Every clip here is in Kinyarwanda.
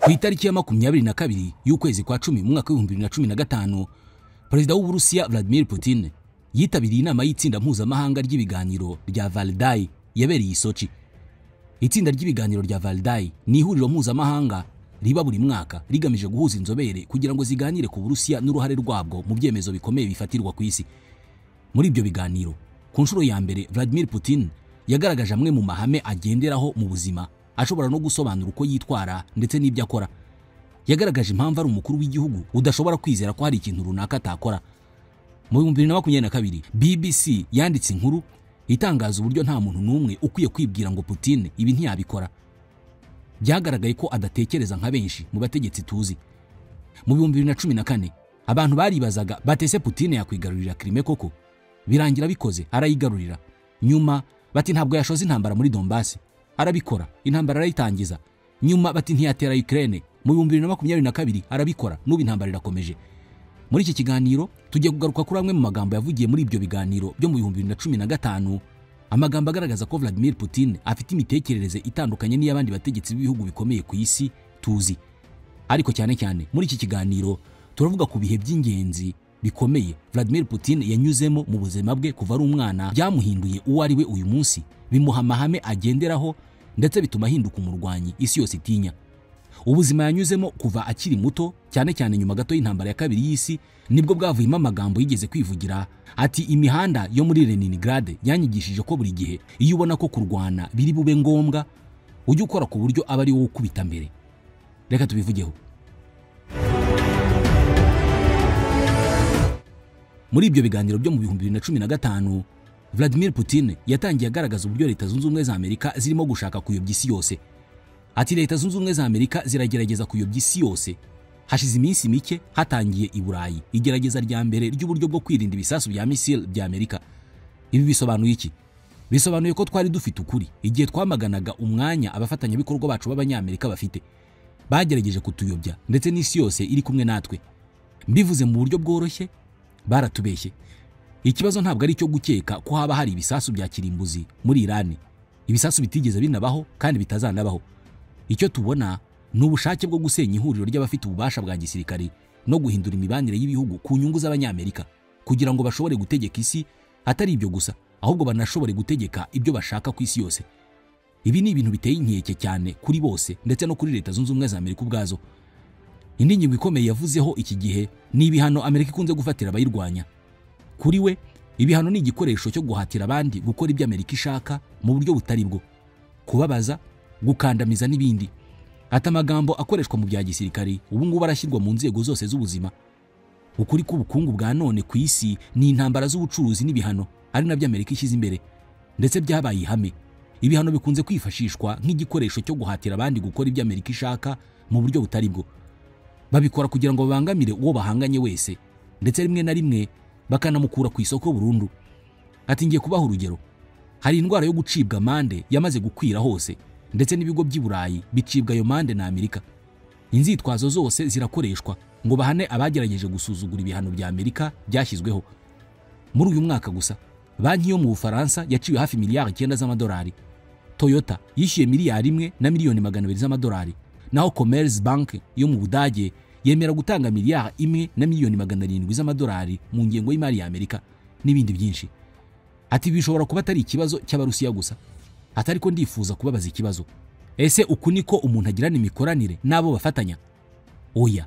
Ku itariki ya 22 y'ukwezi kwa 10 mu mwaka wa 2015, Perezida w'Uburusiya Vladimir Putin yitabiriye inama y'itsinda mpuzamahanga ry'ibiganiro rya Valdai yabereye i Sochi. Itsinda ry'ibiganiro rya Valdai ni ihuriro mpuzamahanga riba buri mwaka rigamije guhuza inzobere kugira ngo ziganire ku Burusiya n'uruhare rwabwo mu byemezo bikomeye bifatirwa ku isi. Muri ibyo biganiro, ku nshuro ya mbere Vladimir Putin yagaragaje amwe mu mahame agenderaho mu buzima, ashobora no gusobanura uko yitwara ndetse n'ibyo akora. Yagaragaje impamvu ari umukuru w'igihugu udashobora kwizera ko hari ikintu runaka atakora. Mu 2022, BBC yanditse inkuru itangaza uburyo nta muntu n'umwe ukwiye kwibwira ngo Putin ibi ntiyabikora. Byagaragaye ko adatekereza nka benshi mu bategetsi tuzi. Mu 2014, abantu baribazaga batese Putin yakwigarurira Crimea koko. Birangira bikoze, arayigarurira. Nyuma bati ntabwo yashoza intambara muri Donbass. Arabikora, intambara arayitangiza. Nyuma bati ntiyatera Ukraine. Mu 2022 arabikora, n'ubu intambara irakomeje. Muri iki kiganiro tugiye kugaruka kuri amwe mu magambo yavugiye muri ibyo biganiro byo mu 2015, amagambo agaragaza ko Vladimir Putin afite imitekerereze itandukanye n'iy'abandi bategetsi b'ibihugu bikomeye ku isi tuzi. Ariko cyane cyane muri iki kiganiro turavuga ku bihe by'ingenzi bikomeye Vladimir Putin yanyuzemo mu buzima bwe kuva ari umwana, byamuhinduye uwo ari we uyu munsi, bimuha amahame agenderaho ndetse bituma ahinduka umurwanyi isi yose itinya. Ubuzima yanyuzemo kuva akiri muto, cyane cyane nyuma gato y'intambara ya kabiri y'isi, nibwo bwavuyemo amagambo yigeze kwivugira ati imihanda yo muri Leningrad yanyigishije ko buri gihe iyo ubona ko kurwana biri bube ngombwa ujye ukora ku buryo aba ari wowe ukubita mbere. Reka tubivugeho. Muri ibyo biganiro byo mu 2015, Vladimir Putin yatangiye agaragaza uburyo Leta Zunze Ubumwe za Amerika zirimo gushaka kuyobya isi yose. Ati Leta Zunze Ubumwe za Amerika ziragerageza kuyobya isi yose. Hashize iminsi mike hatangiye i Burayi igerageza rya mbere ry'uburyo bwo kwirinda ibisasu bya missile bya Amerika. Ibi bisobanuye iki? Bisobanuye ko twari dufite ukuri igihe twamaganaga umwanya abafatanyabikorwa bacu b'Abanyamerika bafite. Bagerageje kutuyobya ndetse n'isi yose iri kumwe natwe. Mbivuze mu buryo bworoshye, baratubeshye. Ikibazo ntabwo ari cyo gukeka ko haba hari ibisasu bya kirimbuzi muri Iran. Ibisasu bitigeze binabaho kandi bitazanabaho. Icyo tubona ni ubushake bwo gusenya ihuriro ry'abafite ububasha bwa gisirikare no guhindura imibanire y'ibihugu ku nyungu z'Abanyamerika kugira ngo bashobore gutegeka isi. Atari ibyo gusa, ahubwo banashobore gutegeka ibyo bashaka ku isi yose. Ibi ni ibintu biteye inkeke cyane kuri bose ndetse no kuri Leta Zunze Ubumwe za Amerika ubwazo. Indi ngingo ikomeye yavuzeho iki gihe ni ibihano Amerika ikunze gufatira abayirwanya. Kuri we, ibihano ni igikoresho cyo guhatira abandi gukora ibyo Amerika ishaka mu buryo butari bwo, kubabaza, gukandamiza n'ibindi. Ati amagambo akoreshwa mu bya gisirikare ubu ngubu arashyirwa mu nzego zose z'ubuzima. Ukuri k'ubukungu bwa none ku isi ni intambara z'ubucuruzi n'ibihano, ari nabyo Amerika ishyize imbere ndetse byabaye ihame. Ibihano bikunze kwifashishwa nk'igikoresho cyo guhatira abandi gukora ibyo Amerika ishaka mu buryo butari bwo. Babikora kugira ngo babangamire uwo bahanganye wese ndetse rimwe na rimwe bakanamukura ku isoko burundu. Ati ngiye kubaha urugero. Hari indwara yo gucibwa amande yamaze gukwira hose ndetse n'ibigo by'i Burayi bicibwa ayo mande na Amerika. Inzitwazo zose zirakoreshwa ngo bahane abagerageje gusuzugura ibihano bya Amerika byashyizweho. Muri uyu mwaka gusa, banki yo mu Bufaransa yaciwe hafi miliyari 9 z'amadolari. Toyota yishyuye miliyari 1 na miliyoni 200 z'amadolari. Naho Commerzbank yo mu Budage yemera gutanga miliyari 1 na miliyoni 700 z'amadolari mu ngengo y'imari ya Amerika n'ibindi byinshi. Ati bishobora kuba atari ikibazo cy'Abarusiya gusa. Atari ko ndifuza kubabaza ikibazo. Ese uku niko umuntu agirana imikoranire nabo bafatanya? Oya,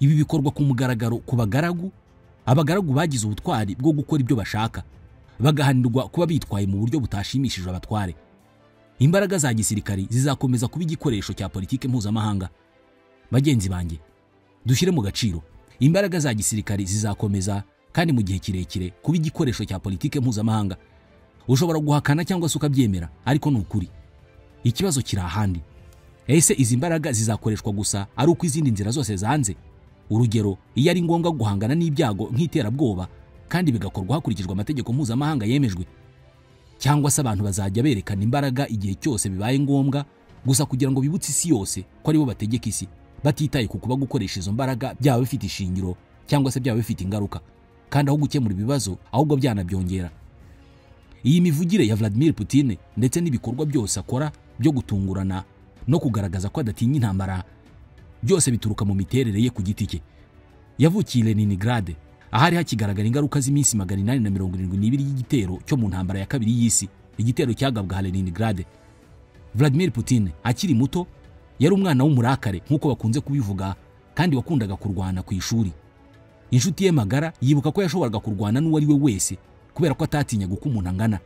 ibi bikorwa ku mugaragaro ku bagaragu. Abagaragu bagize ubutwari bwo gukora ibyo bashaka, bagahanirwa kuba bitwaye mu buryo butashimishije abatware. Imbaraga za gisirikari zizakomeza kuba igikoresho cya politike mpuzamahanga. Bagenzi banjye, dushyire mu gaciro, imbaraga za gisirikari zizakomeza kandi mu gihe kirekire kuba igikoresho cya politike mpuzamahanga. Ushobora guhakana cyangwa se ukabyemera, ariko ni ukuri. Ikibazo kiri ahandi. Ese izi mbaraga zizakoreshwa gusa ari uko izindi nzira zose zanze? Urugero, iyo ari ngombwa guhangana n'ibyago nk'iterabwoba kandi bigakorwa hakurikijwe amategeko mpuzamahanga yemejwe, cyangwa se abantu bazajya berekana imbaraga igihe cyose bibaye ngombwa gusa kugira ngo bibutse isi yose ko ari bo bategeka isi, batitaye ku kuba gukoresha izo mbaraga byaba bifite ishingiro cyangwa se byaba bifite ingaruka, kandi aho gukemura ibibazo ahubwo byanabyongera. Iyi mivugire ya Vladimir Putin ndetse n'ibikorwa byose akora byo gutungurana no kugaragaza ko adatinya intambara byose bituruka mu miterere ye ku giti cye. Yavukiye Leningrad, ahari hakigaragara ingaruka z'iminsi 872 y'igitero cyo mu ntambara ya kabiri y'isi, igitero cyagabwa Leningrad. Vladimir Putin akiri muto yari umwana w'umurakare nk'uko bakunze kubivuga, kandi wakundaga kurwana ku ishuri. Inshuti ye magara yibuka ko yashoboraga kurwana n'uwari we wese kubera ko atatinyaga uko umuntu angana.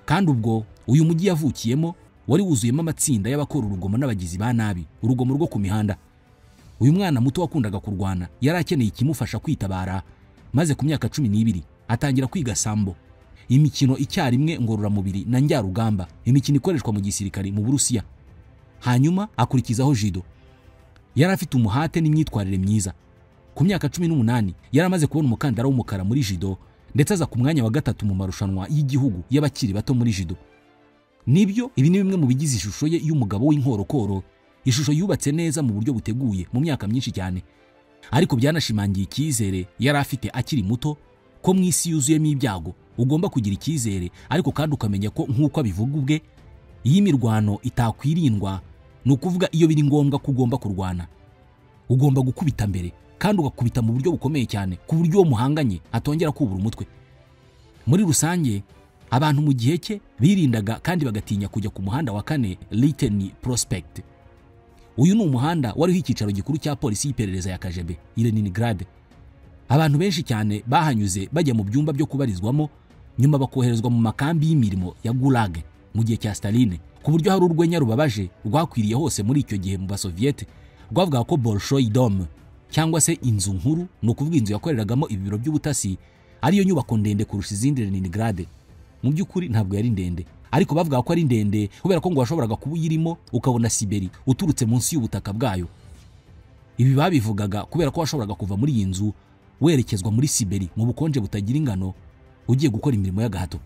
Kandi ubwo uyu mujyi yavukiyemo wari wuzuyemo amatsinda y'abakora urugomo n'abagizi ba nabi, urugomo rwo ku mihanda. Uyu mwana muto wakundaga kurwana yari akeneye ikimufasha kwitabara, maze ku myaka 12 atangira kwiga sambo, imikino icyarimwe ngororamubiri na njyarugamba, imikino ikoreshwa mu gisirikari mu Burusiya. Hanyuma akurikizaho judo. Yari afite umuhate n'imyitwarire myiza. Ku myaka 18 yari amaze kubona umukandara w'umukara muri judo, ndetse aza ku mwanya wa gatatu mu marushanwa y'igihugu y'abakiri bato muri judo. Nibyo ibi ni bimwe mu bigize ishusho ye y'umugabo w'inkorokoro, ishusho yubatse neza mu buryo buteguye mu myaka myinshi cyane. Ariko byanashimangiye icyizere yari afite akiri muto ko mu isi yuzuyemo ibyago ugomba kugira icyizere, ariko kandi ukamenya ko nk'uko abivuga ubwe, iyi mirwano itakwirindwa, ni ukuvuga iyo biri ngombwa ko ugomba kurwana, ugomba gukubita mbere, kandi ugakubita mu buryo bukomeye cyane ku buryo uwo muhanganye atongera kubura umutwe. Muri rusange abantu mu gihe cye birindaga kandi bagatinya kujya ku muhanda wa 4 Litany Prospect. Uyu ni umuhanda wariho icyicaro gikuru cya polisi y'iperereza ya KGB i Leningrad. Abantu benshi cyane bahanyuze bajya mu byumba byo kubarizwamo, nyuma bakoherezwa mu makambi y'imirimo ya Gulag mu gihe cya Stalin, ku buryo hari urwenya rubabaje rwakwiriye hose muri icyo gihe mu Basoviete rwavuga ko Bolshoi Dom, cyangwa se inzu nkuru, no kuvuga inzu yakoreragamo ibibiro by'ubutasi, ariyo nyubako ndende kurusha izindi Leningrad. Mu by'ukuri ntabwo yari ndende, ariko bavuga ko ari ndende kubera ko ngo washoboraga kuba uyirimo ukabona Siberi uturutse munsi y'ubutaka bwayo. Ibi babivugaga kubera ko washoboraga kuva muri iyi nzu werekezwa muri Siberi mu bukonje butagira ingano ugiye gukora imirimo y'agahato.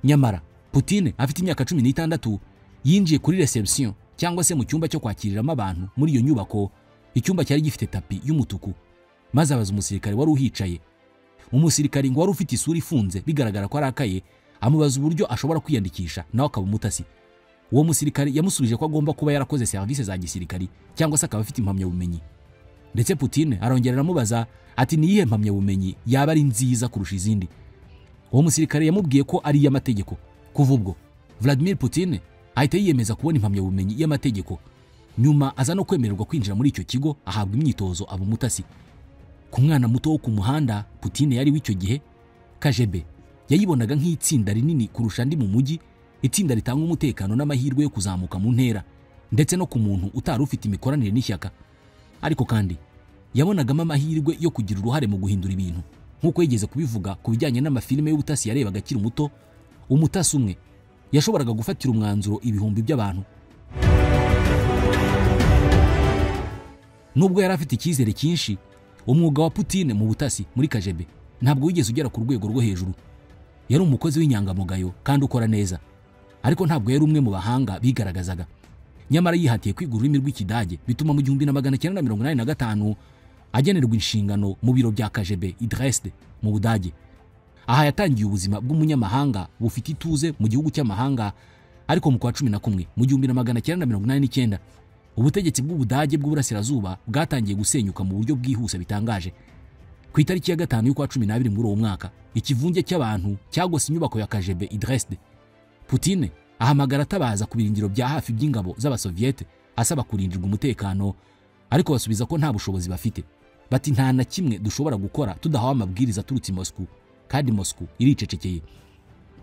Nyamara Putin afite imyaka 16 yinjiye kuri reception, cyangwa se mu cyumba cyo kwakiriramo abantu muri iyo nyubako. Icyumba cyari gifite tapi y'umutuku, maze abaza umusirikare wari uhicaye. Umusirikare ngo wari ufite isura ifunze bigaragara ko arakaye, amubaza uburyo ashobora kwiyandikisha nawe akaba umutasi. Uwo musirikare yamusubije ko agomba kuba yarakoze service za gisirikari cyangwa se akaba afite impamyabumenyi. Ndetse Putin arongera aramubaza ati niyihe mpamyabumenyi yaba ari nziza kurusha izindi. Uwo musirikare yamubwiye ko ari iy'amategeko. Kuva ubwo Vladimir Putin ahita yiyemeza kubona impamyabumenyi y'amategeko. Nyuma aza no kwemererwa kwinjira muri icyo kigo, ahabwa imyitozo aba umutasi. Ku mwana muto wo ku muhanda Putin yari w'icyo gihe, KGB yayibonaga nk'itsinda rinini kurusha andi mu mujyi, itsinda ritanga umutekano n'amahirwe yo kuzamuka mu ntera, ndetse no ku muntu utari ufite imikoranire n'ishyaka. Ariko kandi yabonagamo amahirwe yo kugira uruhare mu guhindura ibintu, nk'uko yigeze kubivuga ku bijyanye n'amafilime y'ubutasi yarebaga akiri muto. Umutasi umwe yashoboraga gufatira umwanzuro ibihumbi by'abantu. Nubwo yari afite icyizere cyinshi, umwuga wa Putin mu butasi muri KGB ntabwo wigeze ugera ku rwego rwo hejuru. Yari umukozi w'inyangamugayo kandi ukora neza, ariko ntabwo yari umwe mu bahanga bigaragazaga. Nyamara yihatiye kwiga ururimi rw'Ikidage, bituma mu 1985 agenerwa inshingano mu biro bya KGB i Dresde mu Budage. Aha yatangiye ubuzima bw'umunyamahanga bufite ituze mu gihugu cy'amahanga. Ariko mu kwa 11 mu 1989 ubutegetsi bw'Ubudage bw'uburasirazuba bwatangiye gusenyuka mu buryo bwihuse bitangaje. Ku itariki ya 5 y'ukwa 12 muri uwo mwaka, ikivunge cy'abantu cyagose inyubako ya KGB i Dresde. Putin ahamagara atabaza ku birindiro bya hafi by'ingabo z'Abasoviete asaba kurindirwa umutekano, ariko basubiza ko nta bushobozi bafite. Bati nta na kimwe dushobora gukora tudahawe amabwiriza aturutse i Moscow, kandi Moscow iricecekeye.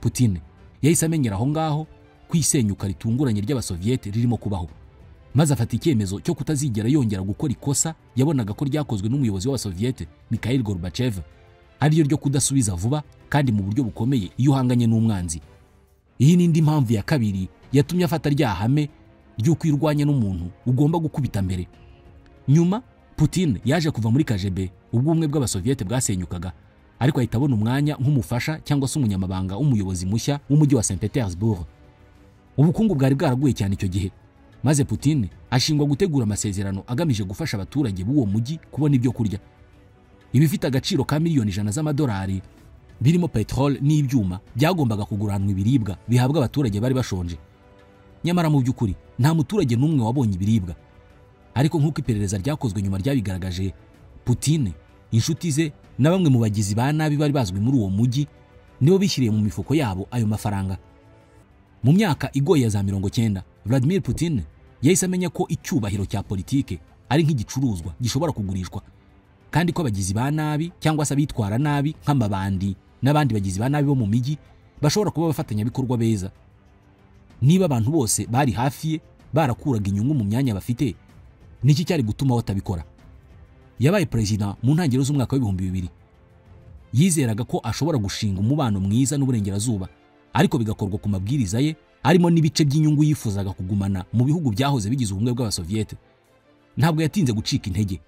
Putin yahise amenyera aho ngaho kwisenyuka ritunguranye ry'Abasoviete ririmo kubaho, maze afata icyemezo cyo kutazigera yongera gukora ikosa yabonaga ko ryakozwe n'umuyobozi w'Abasoviete Mikhail Gorbachev, ariyo ryo kudasubiza vuba kandi mu buryo bukomeye iyo uhanganye n'umwanzi. Iyi ni indi mpamvu ya kabiri yatumye afata ryahame ryo kwirwanya n'umuntu ugomba gukubita mbere. Nyuma Putin yaje kuva muri KGB ubwo ubumwe bw'Abasoviete bwasenyukaga, ariko ahita abona umwanya nk'umufasha cyangwa se umunyamabanga w'umuyobozi mushya w'umujyi wa St Petersburg. Ubukungu bwari bwaraguye cyane icyo gihe, maze Putin ashingwa gutegura amasezerano agamije gufasha abaturage b'uwo mujyi kubona ibyo kurya. Ibifite agaciro ka miliyoni 100 z'amadolari birimo petrol n'ibyuma byagombaga kuguranwa ibiribwa bihabwa abaturage bari bashonje. Nyamara mu by'ukuri nta muturage n'umwe wabonye ibiribwa. ariko nk'uko iperereza ryakozwe nyuma ryabigaragaje, Putin, inshuti ze na bamwe mu bagizi ba nabi bari bazwi muri uwo mujyi nibo bishyiriye mu mifuko yabo ayo mafaranga. Mu myaka igoye ya za 90, Vladimir Putin yahise amenya ko icyubahiro cya politike ari nk'igicuruzwa gishobora kugurishwa, kandi ko abagizi ba nabi cyangwa se abitwara nabi nk'amabandi n'abandi bagizi ba nabi bo mu mijyi bashobora kuba abafatanyabikorwa beza. Niba abantu bose bari hafi ye barakuraga inyungu mu myanya bafite, niki cyari gutuma batabikora? Yabaye president mu ntangiriro z'umwaka wa 2000. Yizeraga ko ashobora gushinga umubano mwiza n'uburengerazuba, ariko bigakorwa ku mabwiriza ye, arimo n'ibice by'inyungu yifuzaga kugumana mu bihugu byahoze bigize ubumwe bw'Abasoviete. Ntabwo yatinze gucika intege,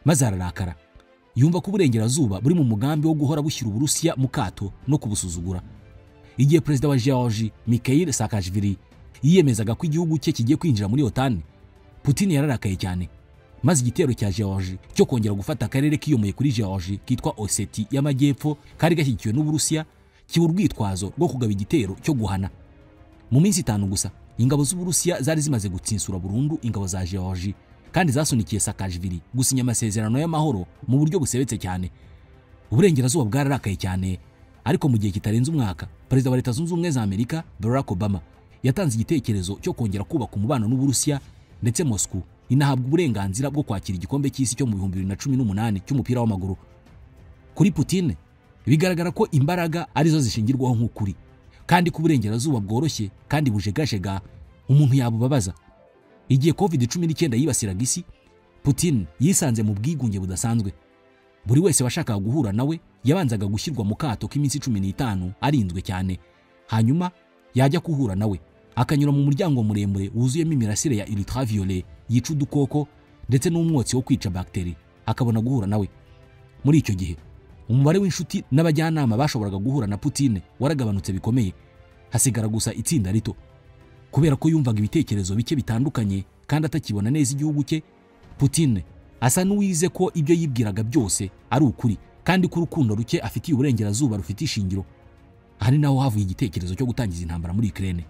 maze ararakara. Yumva ko uburengerazuba buri mu mugambi wo guhora bushyira Uburusiya mu kato no kubusuzugura. Igihe perezida wa Georgia Mikhail Saakashvili yiyemezaga ko igihugu cye kigiye kwinjira muri OTAN, Putin yararakaye cyane, maze igitero cya Georgia cyo kongera gufata akarere kiyomoye kuri Georgia kitwa Ossetia y'Amajyepfo kari gashyigikiwe n'Uburusiya kiba urwitwazo rwo kugaba igitero cyo guhana. Mu minsi 5 gusa, ingabo z'Uburusiya zari zimaze gutsinsura burundu ingabo za Georgia, kandi zasunikiye Saakashvili gusinya amasezerano y'amahoro mu buryo busebetse cyane. Uburengerazuba bwararakaye cyane, ariko mu gihe kitarenze umwaka, perezida wa Leta Zunze Ubumwe za Amerika Barack Obama yatanze igitekerezo cyo kongera kubaka umubano n'Uburusiya, ndetse Moscow inahabwa uburenganzira bwo kwakira igikombe cy'isi cyo mu 2018 cy'umupira w'amaguru. Kuri Putin bigaragara ko imbaraga arizo zishingirwaho nk'ukuri, kandi ko uburengerazuba bworoshye kandi bujegajega umuntu yabubabaza. Igihe COVID-19 yibasiraga isi, Putin yisanze mu bwigunge budasanzwe. Buri wese washakaga guhura nawe yabanzaga gushyirwa mu kato k'iminsi 15 arinzwe cyane, hanyuma yajya kuhura nawe akanyura mu muryango muremure wuzuyemo imirasire ya ultraviolet yica udukoko ndetse n'umwotsi wo kwica bakteri, akabona guhura nawe. Muri icyo gihe umubare w'inshuti n'abajyanama bashoboraga guhura na Putin waragabanutse bikomeye, hasigara gusa itsinda rito. Kubera ko yumvaga ibitekerezo bike bitandukanye kandi atakibona neza igihugu cye, Putin asa n'uwize ko ibyo yibwiraga byose ari ukuri, kandi ko urukundo ruke afitiye uburengerazuba rufite ishingiro. Aha ni naho havuye igitekerezo cyo gutangiza intambara muri Ukraine.